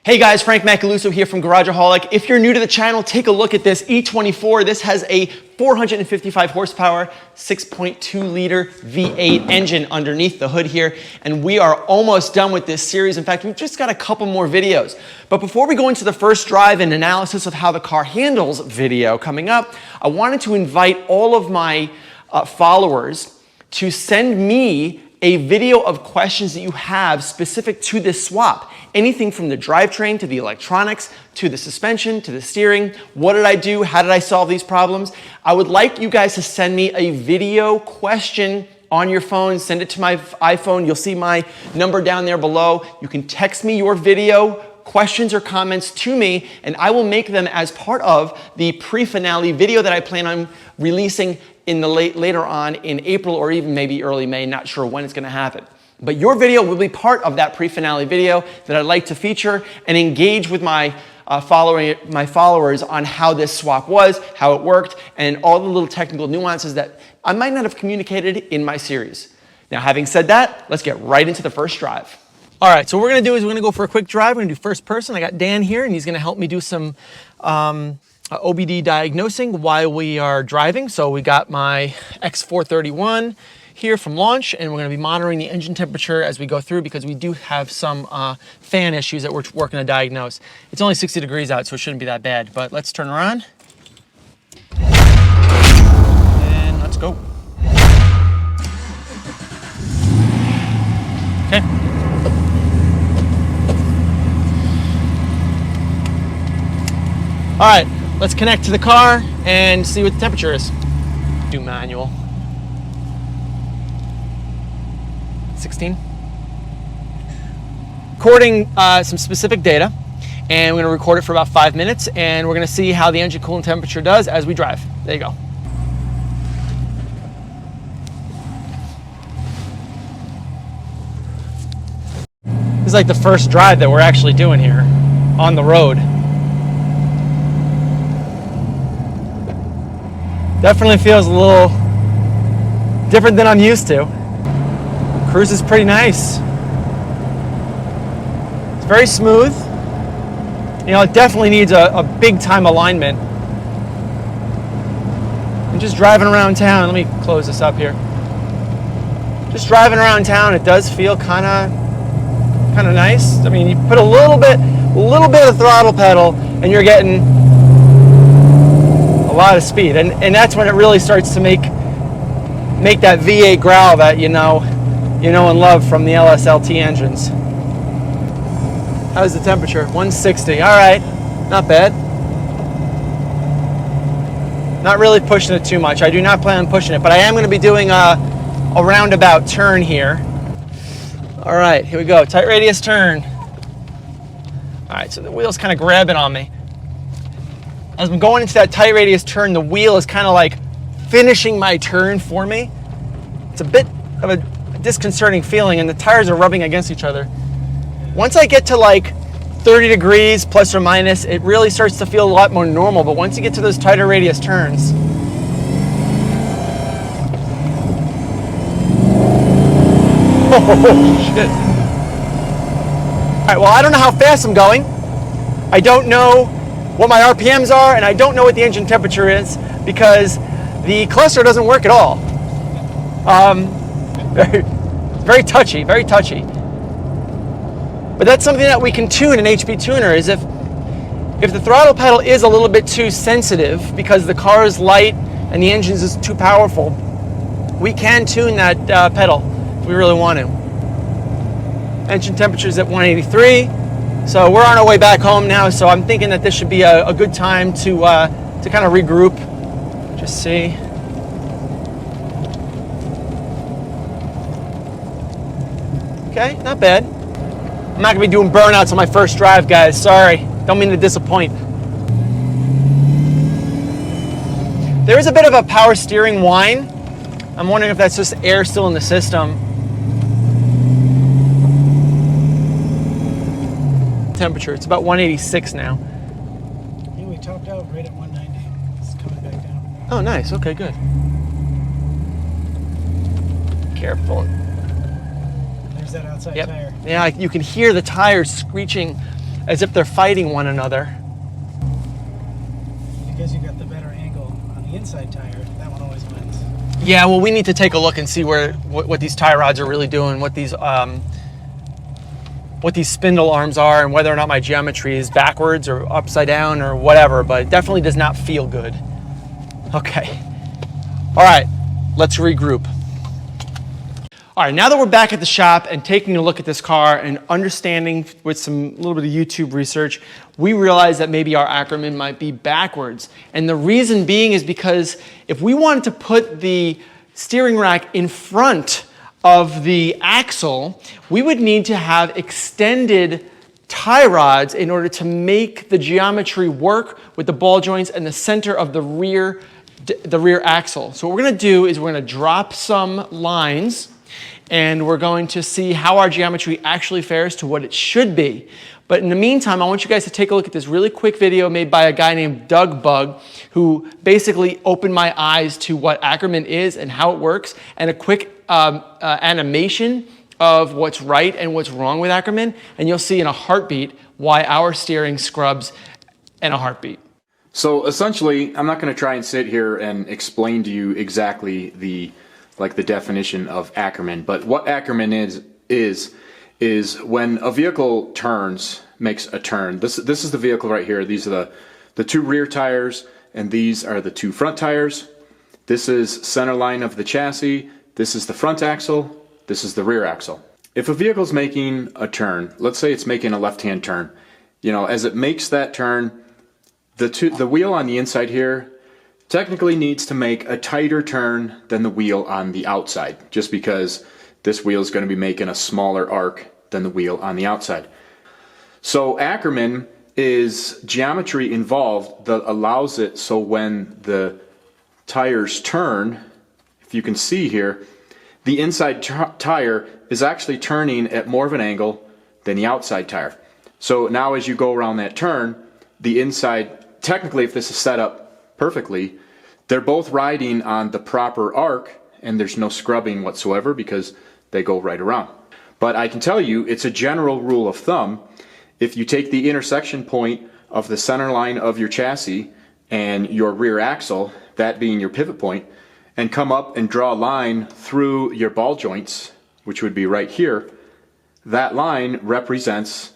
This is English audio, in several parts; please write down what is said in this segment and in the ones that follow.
Hey guys, Frank Macaluso here from Garageaholic. If you're new to the channel, take a look at this E24. This has a 455 horsepower, 6.2 liter V8 engine underneath the hood here, and we are almost done with this series. In fact, we've just got a couple more videos. But before we go into the first drive and analysis of how the car handles video coming up, I wanted to invite all of my followers to send me a video of questions that you have specific to this swap. Anything from the drivetrain to the electronics, to the suspension, to the steering. What did I do? How did I solve these problems? I would like you guys to send me a video question on your phone. Send it to my iPhone. You'll see my number down there below. You can text me your video questions or comments to me, and I will make them as part of the pre-finale video that I plan on releasing in the later on in April or even maybe early May. Not sure when it's going to happen. But your video will be part of that pre-finale video that I'd like to feature and engage with my followers on how this swap was, how it worked, and all the little technical nuances that I might not have communicated in my series. Now, having said that, let's get right into the first drive. All right, so what we're going to do is we're going to go for a quick drive. We're going to do first person. I got Dan here, and he's going to help me do some OBD diagnosing while we are driving. So we got my X431 here from launch, and we're going to be monitoring the engine temperature as we go through because we do have some fan issues that we're working to diagnose. It's only 60 degrees out, so it shouldn't be that bad. But let's turn around. And let's go. Okay. All right, let's connect to the car and see what the temperature is. Do manual. 16. Recording some specific data, and we're going to record it for about 5 minutes, and we're going to see how the engine coolant temperature does as we drive. There you go. This is like the first drive that we're actually doing here on the road. Definitely feels a little different than I'm used to. Cruise is pretty nice. It's very smooth. You know, it definitely needs a big time alignment. And just driving around town, let me close this up here. Just driving around town, it does feel kind of nice. I mean, you put a little bit of throttle pedal, and you're getting a lot of speed, and that's when it really starts to make that V8 growl that you know and love from the LSLT engines. How's the temperature? 160. All right, not bad. Not really pushing it too much. I do not plan on pushing it, but I am going to be doing a roundabout turn here. All right, here we go. Tight radius turn. All right, so the wheel's kind of grabbing on me. As I'm going into that tight radius turn, the wheel is kind of like finishing my turn for me. It's a bit of a disconcerting feeling, and the tires are rubbing against each other. Once I get to like 30 degrees plus or minus, it really starts to feel a lot more normal, but once you get to those tighter radius turns, oh shit. All right, well, I don't know how fast I'm going. I don't know what my RPMs are, and I don't know what the engine temperature is because the cluster doesn't work at all. Very touchy, very touchy. But that's something that we can tune in HP Tuner, is if the throttle pedal is a little bit too sensitive because the car is light and the engine is too powerful, we can tune that pedal if we really want to. Engine temperature is at 183, so we're on our way back home now, so I'm thinking that this should be a good time to kind of regroup, just see. Okay, not bad. I'm not gonna be doing burnouts on my first drive, guys. Sorry, don't mean to disappoint. There is a bit of a power steering whine. I'm wondering if that's just air still in the system. Temperature, it's about 186 now. I think we topped out right at 190. It's coming back down. Oh, nice. Okay, good. Careful. There's that outside Yep. tire. Yeah, you can hear the tires screeching as if they're fighting one another. Because you got the better angle on the inside tire, that one always wins. Yeah, well, we need to take a look and see what these tie rods are really doing, what these spindle arms are, and whether or not my geometry is backwards or upside down or whatever, but it definitely does not feel good. Okay. All right, let's regroup. All right, now that we're back at the shop and taking a look at this car and understanding with some little bit of YouTube research, we realized that maybe our Ackerman might be backwards. And the reason being is because if we wanted to put the steering rack in front of the axle, we would need to have extended tie rods in order to make the geometry work with the ball joints and the center of the rear axle. So what we're going to do is we're going to drop some lines and we're going to see how our geometry actually fares to what it should be. But in the meantime, I want you guys to take a look at this really quick video made by a guy named Doug Bug, who basically opened my eyes to what Ackerman is and how it works, and a quick animation of what's right and what's wrong with Ackerman, and you'll see in a heartbeat why our steering scrubs in a heartbeat. So essentially, I'm not going to try and sit here and explain to you exactly the definition of Ackerman, but what Ackerman is when a vehicle makes a turn. This is the vehicle right here. These are the two rear tires, and these are the two front tires. This is center line of the chassis. This is the front axle. This is the rear axle. If a vehicle's making a turn, let's say it's making a left-hand turn, as it makes that turn, the wheel on the inside here technically needs to make a tighter turn than the wheel on the outside, just because this wheel is going to be making a smaller arc than the wheel on the outside. So Ackerman is geometry involved that allows it so when the tires turn, if you can see here, the inside tire is actually turning at more of an angle than the outside tire. So now as you go around that turn, the inside, technically if this is set up perfectly, they're both riding on the proper arc and there's no scrubbing whatsoever because they go right around. But I can tell you, it's a general rule of thumb. If you take the intersection point of the center line of your chassis and your rear axle, that being your pivot point, and come up and draw a line through your ball joints, which would be right here, that line represents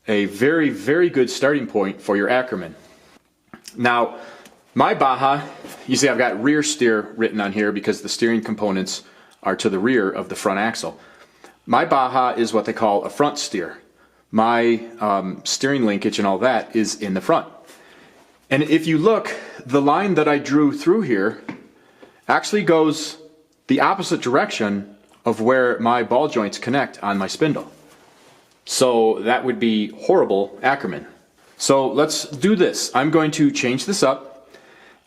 a very, very good starting point for your Ackerman. Now, my Baja, you see I've got rear steer written on here because the steering components are to the rear of the front axle. My Baja is what they call a front steer. My steering linkage and all that is in the front. And if you look, the line that I drew through here actually goes the opposite direction of where my ball joints connect on my spindle. So that would be horrible Ackerman. So let's do this. I'm going to change this up,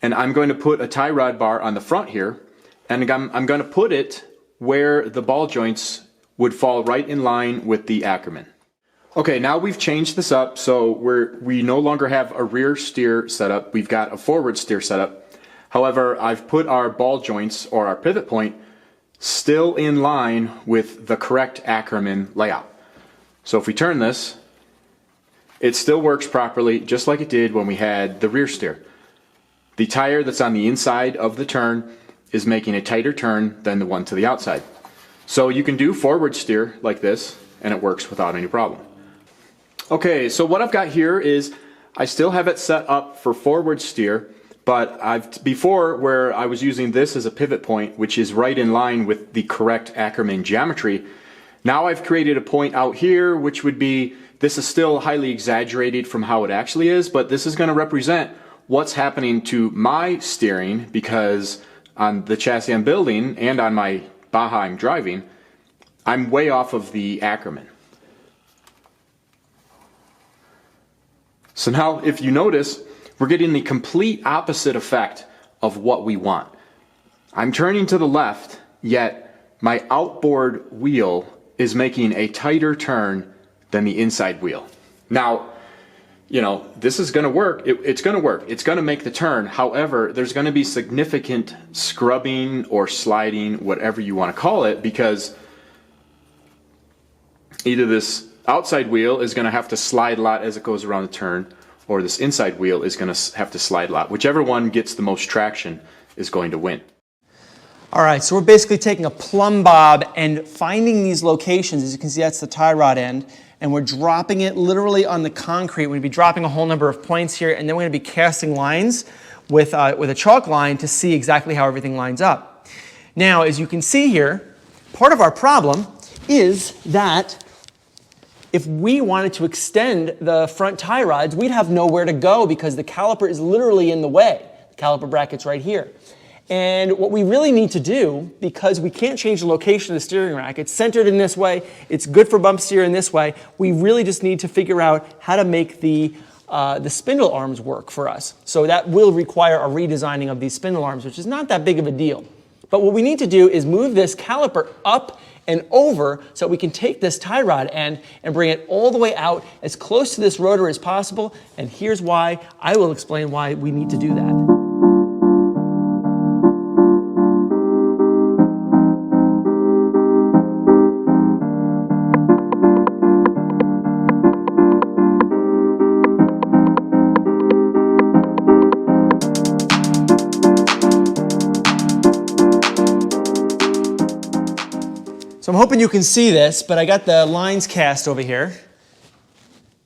and I'm going to put a tie rod bar on the front here, and I'm going to put it where the ball joints would fall right in line with the Ackerman. Okay, now we've changed this up, so we no longer have a rear steer setup. We've got a forward steer setup. However, I've put our ball joints or our pivot point still in line with the correct Ackerman layout. So if we turn this, it still works properly, just like it did when we had the rear steer. The tire that's on the inside of the turn is making a tighter turn than the one to the outside. So you can do forward steer like this, and it works without any problem. Okay, so what I've got here is I still have it set up for forward steer, but before where I was using this as a pivot point, which is right in line with the correct Ackerman geometry, now I've created a point out here, which would be, this is still highly exaggerated from how it actually is, but this is going to represent what's happening to my steering, because on the chassis I'm building and on my Baja I'm driving, I'm way off of the Ackerman. So now if you notice, we're getting the complete opposite effect of what we want. I'm turning to the left, yet my outboard wheel is making a tighter turn than the inside wheel. Now, this is going to work. It's going to work. It's going to make the turn. However, there's going to be significant scrubbing or sliding, whatever you want to call it, because either this outside wheel is going to have to slide a lot as it goes around the turn, or this inside wheel is going to have to slide a lot. Whichever one gets the most traction is going to win. All right, so we're basically taking a plumb bob and finding these locations. As you can see, that's the tie rod end, and we're dropping it literally on the concrete. We're going to be dropping a whole number of points here, and then we're going to be casting lines with a chalk line to see exactly how everything lines up. Now, as you can see here, part of our problem is that if we wanted to extend the front tie rods, we'd have nowhere to go because the caliper is literally in the way. The caliper bracket's right here. And what we really need to do, because we can't change the location of the steering rack, it's centered in this way, it's good for bump steer in this way, we really just need to figure out how to make the spindle arms work for us. So that will require a redesigning of these spindle arms, which is not that big of a deal. But what we need to do is move this caliper up and over so we can take this tie rod end and bring it all the way out as close to this rotor as possible. And here's why. I will explain why we need to do that. So I'm hoping you can see this, but I got the lines cast over here.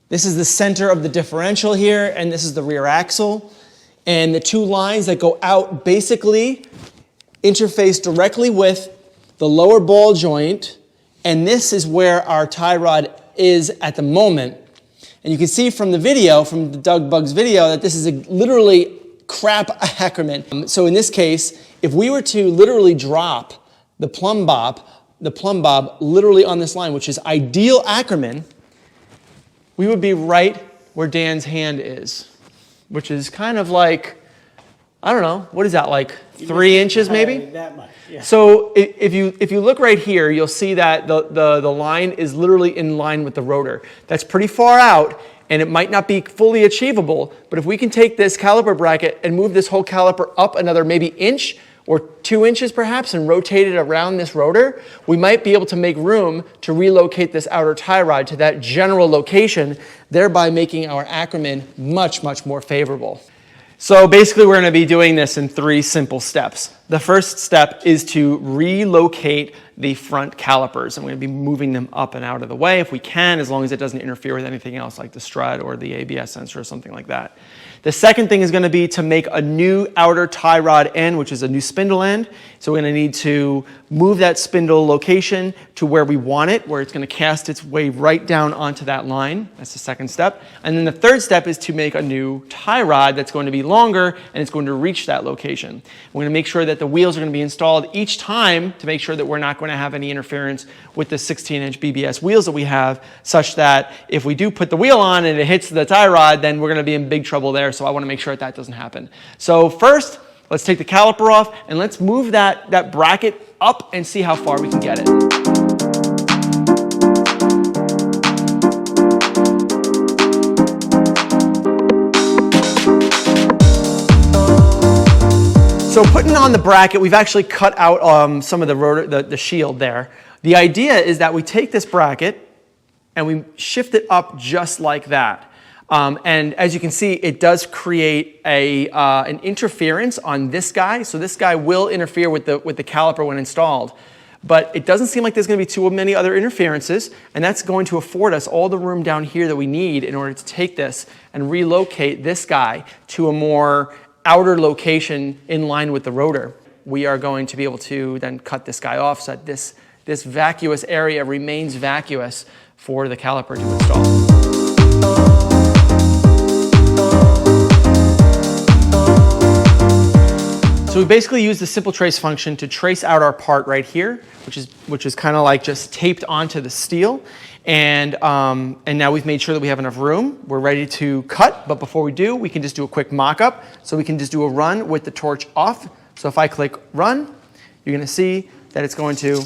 This is the center of the differential here, and this is the rear axle. And the two lines that go out basically interface directly with the lower ball joint, and this is where our tie rod is at the moment. And you can see from the video, from the Doug Bugs video, that this is literally crap Ackerman. So in this case, if we were to literally drop the plumb bob literally on this line, which is ideal Ackerman, we would be right where Dan's hand is, which is kind of like, I don't know, what is that, like 3 inches maybe? That much, yeah. So if you look right here, you'll see that the line is literally in line with the rotor. That's pretty far out, and it might not be fully achievable, but if we can take this caliper bracket and move this whole caliper up another maybe inch or 2 inches perhaps and rotate it around this rotor, we might be able to make room to relocate this outer tie rod to that general location, thereby making our Ackerman much, much more favorable. So basically we're going to be doing this in 3 simple steps. The first step is to relocate the front calipers, and we're going to be moving them up and out of the way if we can, as long as it doesn't interfere with anything else like the strut or the ABS sensor or something like that. The second thing is going to be to make a new outer tie rod end, which is a new spindle end. So we're going to need to move that spindle location to where we want it, where it's going to cast its way right down onto that line. That's the second step. And then the third step is to make a new tie rod that's going to be longer and it's going to reach that location. We're going to make sure that the wheels are going to be installed each time to make sure that we're not going to have any interference with the 16-inch BBS wheels that we have, such that if we do put the wheel on and it hits the tie rod, then we're going to be in big trouble there. So I want to make sure that that doesn't happen. So first, let's take the caliper off and let's move that bracket up and see how far we can get it. So putting on the bracket, we've actually cut out some of the rotor, the shield there. The idea is that we take this bracket and we shift it up just like that. And as you can see, it does create an interference on this guy. So this guy will interfere with the caliper when installed. But it doesn't seem like there's going to be too many other interferences, and that's going to afford us all the room down here that we need in order to take this and relocate this guy to a more outer location in line with the rotor. We are going to be able to then cut this guy off so that this vacuous area remains vacuous for the caliper to install. So we basically use the simple trace function to trace out our part right here, which is kind of like just taped onto the steel. And now we've made sure that we have enough room. We're ready to cut, but before we do, we can just do a quick mock-up. So we can just do a run with the torch off. So if I click run, you're going to see that it's going to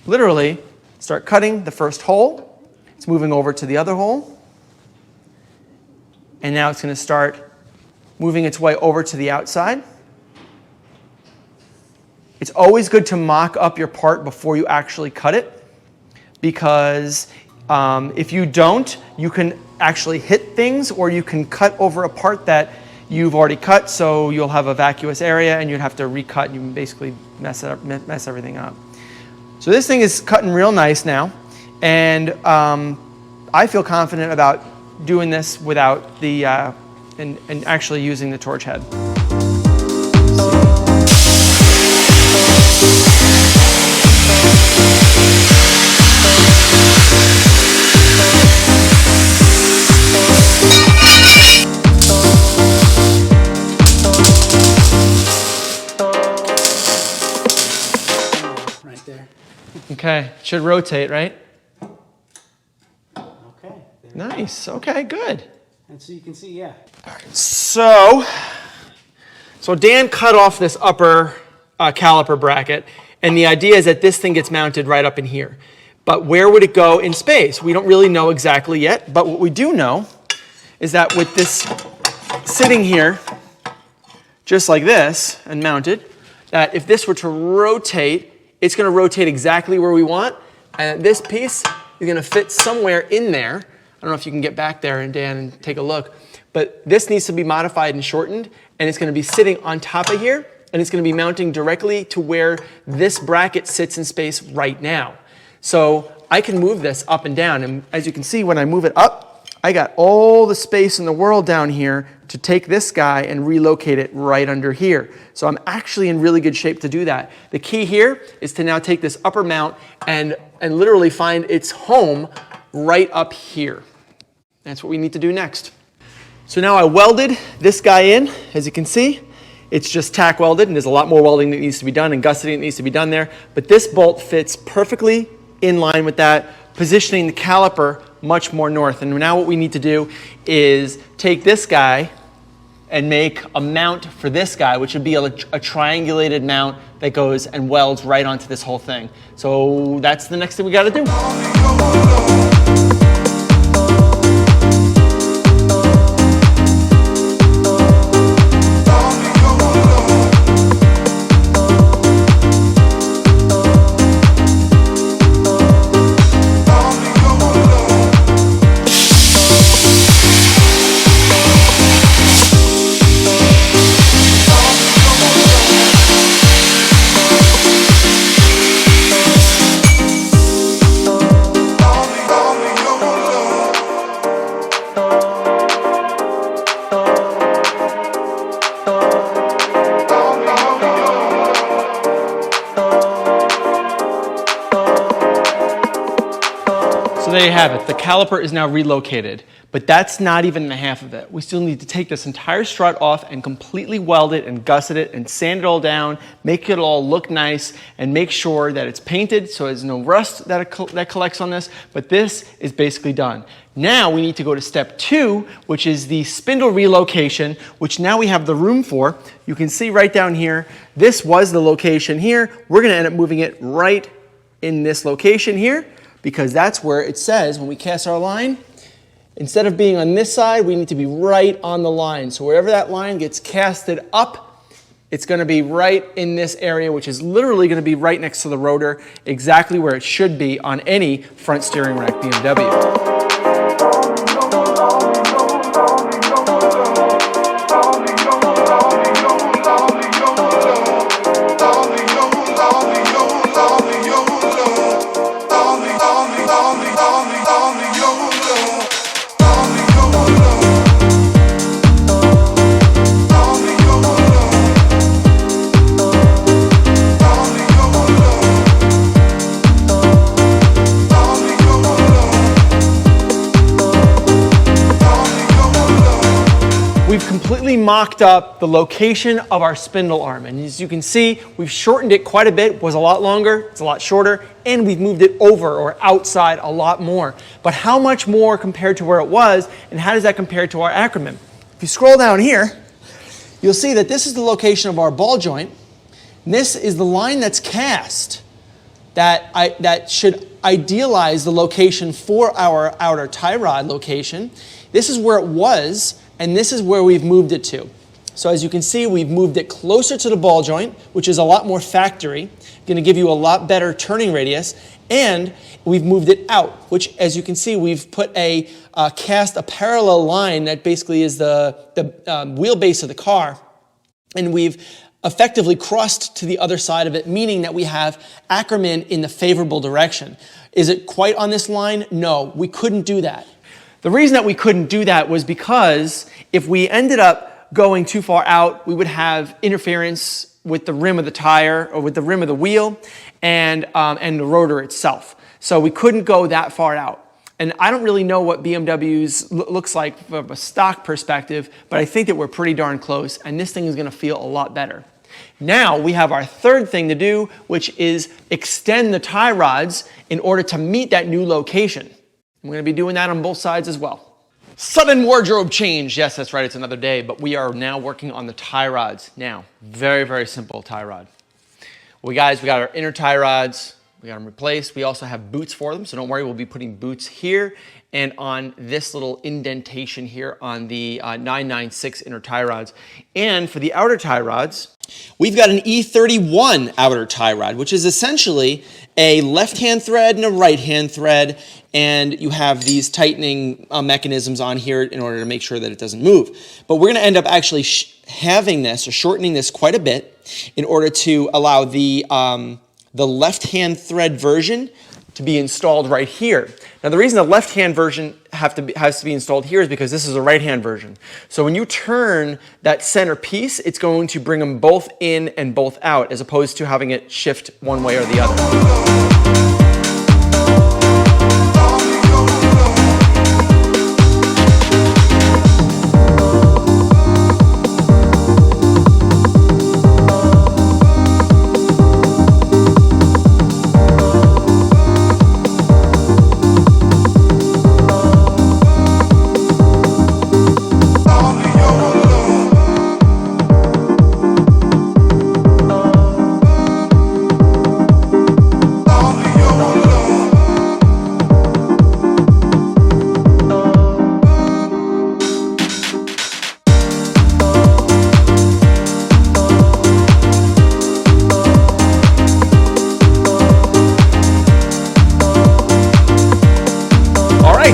literally start cutting the first hole. It's moving over to the other hole. And now it's going to start moving its way over to the outside. It's always good to mock up your part before you actually cut it, because If you don't, you can actually hit things, or you can cut over a part that you've already cut, so you'll have a vacuous area and you'd have to recut. You can basically mess everything up. So this thing is cutting real nice now, and I feel confident about doing this without the and actually using the torch head. Right there. Okay, should rotate, right? Okay. There. Nice, okay, good. And so you can see, yeah. So Dan cut off this upper caliper bracket, and the idea is that this thing gets mounted right up in here. But where would it go in space? We don't really know exactly yet, but what we do know is that with this sitting here, just like this, and mounted, that if this were to rotate, it's going to rotate exactly where we want, and this piece is going to fit somewhere in there. I don't know if you can get back there, and Dan, and take a look, but this needs to be modified and shortened, and it's going to be sitting on top of here, and it's going to be mounting directly to where this bracket sits in space right now. So I can move this up and down, and as you can see, when I move it up, I got all the space in the world down here to take this guy and relocate it right under here. So I'm actually in really good shape to do that. The key here is to now take this upper mount and literally find its home right up here. That's what we need to do next. So now I welded this guy in, as you can see. It's just tack welded, and there's a lot more welding that needs to be done and gusseting that needs to be done there. But this bolt fits perfectly in line with that, positioning the caliper much more north. And now what we need to do is take this guy and make a mount for this guy, which would be a triangulated mount that goes and welds right onto this whole thing. So that's the next thing we got to do. So there you have it. The caliper is now relocated, but that's not even the half of it. We still need to take this entire strut off and completely weld it and gusset it and sand it all down, make it all look nice, and make sure that it's painted so there's no rust that collects on this, but this is basically done. Now we need to go to step 2, which is the spindle relocation, which now we have the room for. You can see right down here, this was the location here. We're gonna end up moving it right in this location here, because that's where it says when we cast our line, instead of being on this side, we need to be right on the line. So wherever that line gets casted up, it's going to be right in this area, which is literally going to be right next to the rotor, exactly where it should be on any front steering rack BMW. We've completely mocked up the location of our spindle arm, and as you can see, we've shortened it quite a bit. It was a lot longer, it's a lot shorter, and we've moved it over or outside a lot more. But how much more compared to where it was, and how does that compare to our Ackerman? If you scroll down here, you'll see that this is the location of our ball joint, and this is the line that's cast that should idealize the location for our outer tie rod location. This is where it was, and this is where we've moved it to. So as you can see, we've moved it closer to the ball joint, which is a lot more factory, going to give you a lot better turning radius, and we've moved it out, which as you can see, we've put cast a parallel line that basically is the wheelbase of the car, and we've effectively crossed to the other side of it, meaning that we have Ackerman in the favorable direction. Is it quite on this line? No, we couldn't do that. The reason that we couldn't do that was because if we ended up going too far out, we would have interference with the rim of the tire or with the rim of the wheel and the rotor itself. So we couldn't go that far out. And I don't really know what BMW's looks like from a stock perspective, but I think that we're pretty darn close, and this thing is going to feel a lot better. Now we have our third thing to do, which is extend the tie rods in order to meet that new location. I'm going to be doing that on both sides as well. Sudden wardrobe change. Yes, that's right, it's another day, but we are now working on the tie rods. Now, very, very simple tie rod. We got our inner tie rods. We got them replaced. We also have boots for them, so don't worry, we'll be putting boots here and on this little indentation here on the 996 inner tie rods. And for the outer tie rods, we've got an E31 outer tie rod, which is essentially a left-hand thread and a right-hand thread, and you have these tightening mechanisms on here in order to make sure that it doesn't move. But we're going to end up actually having this or shortening this quite a bit in order to allow the left-hand thread version to be installed right here. Now the reason the left-hand version has to be installed here is because this is a right-hand version. So when you turn that center piece, it's going to bring them both in and both out, as opposed to having it shift one way or the other.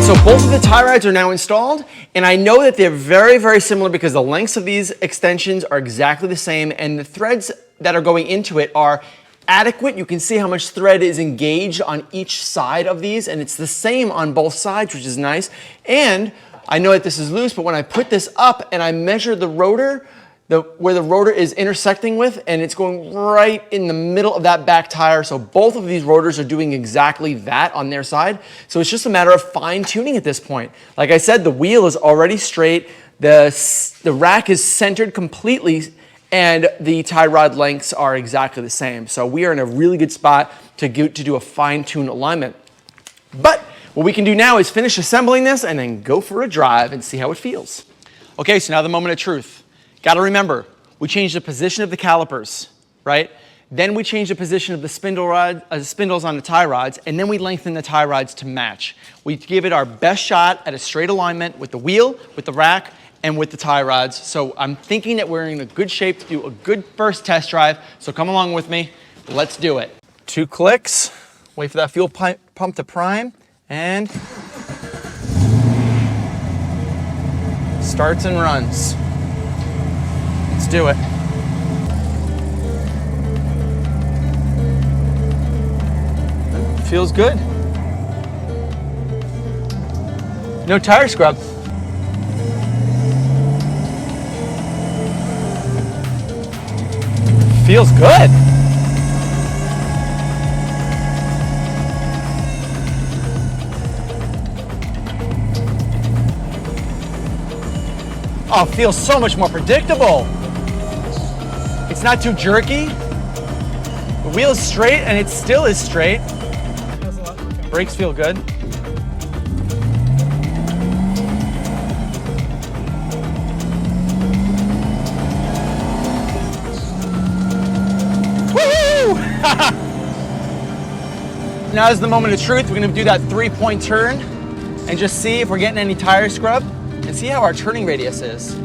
So both of the tie rods are now installed, and I know that they're very, very similar because the lengths of these extensions are exactly the same, and the threads that are going into it are adequate. You can see how much thread is engaged on each side of these, and it's the same on both sides, which is nice. And I know that this is loose, but when I put this up and I measure the rotor, where the rotor is intersecting with, and it's going right in the middle of that back tire. So both of these rotors are doing exactly that on their side. So it's just a matter of fine tuning at this point. Like I said, the wheel is already straight. The rack is centered completely, and the tie rod lengths are exactly the same. So we are in a really good spot to do a fine-tuned alignment. But what we can do now is finish assembling this and then go for a drive and see how it feels. Okay, so now the moment of truth. Got to remember, we changed the position of the calipers, right? Then we changed the position of the spindles on the tie rods, and then we lengthened the tie rods to match. We give it our best shot at a straight alignment with the wheel, with the rack, and with the tie rods. So I'm thinking that we're in a good shape to do a good first test drive. So come along with me. Let's do it. 2 clicks. Wait for that fuel pump to prime, and starts and runs. Let's do it. Feels good. No tire scrub. Feels good. Oh, it feels so much more predictable. It's not too jerky. The wheel is straight, and it still is straight. Brakes feel good. Woo! Now is the moment of truth. We're going to do that 3-point turn and just see if we're getting any tire scrub and see how our turning radius is.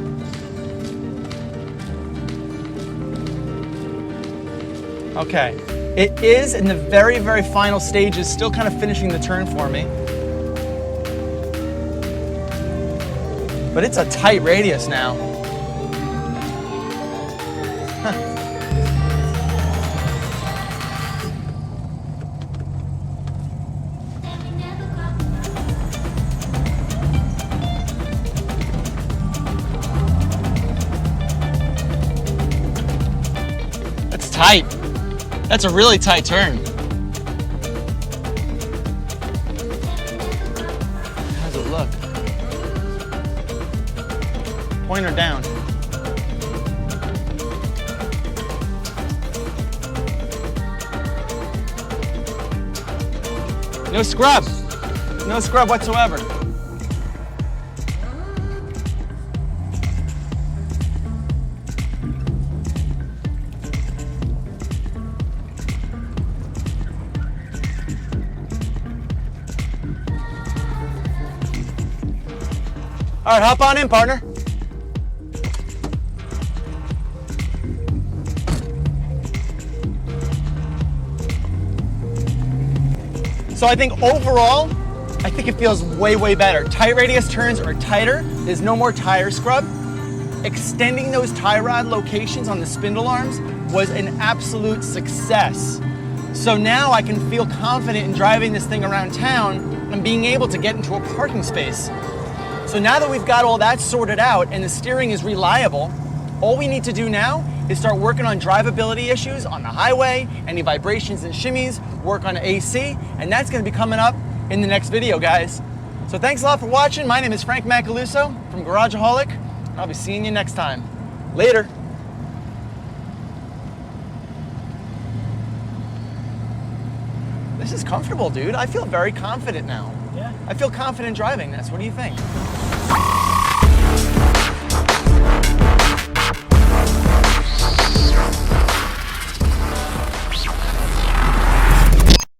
Okay. It is in the very, very final stages, still kind of finishing the turn for me. But it's a tight radius now. That's tight. That's a really tight turn. How's it look? Pointer down. No scrub. No scrub whatsoever. All right, hop on in, partner. So I think overall, I think it feels way, way better. Tight radius turns are tighter. There's no more tire scrub. Extending those tie rod locations on the spindle arms was an absolute success. So now I can feel confident in driving this thing around town and being able to get into a parking space. So now that we've got all that sorted out and the steering is reliable, all we need to do now is start working on drivability issues on the highway, any vibrations and shimmies, work on AC, and that's gonna be coming up in the next video, guys. So thanks a lot for watching. My name is Frank Macaluso from Garageaholic, and I'll be seeing you next time. Later. This is comfortable, dude. I feel very confident now. Yeah. I feel confident driving this. What do you think?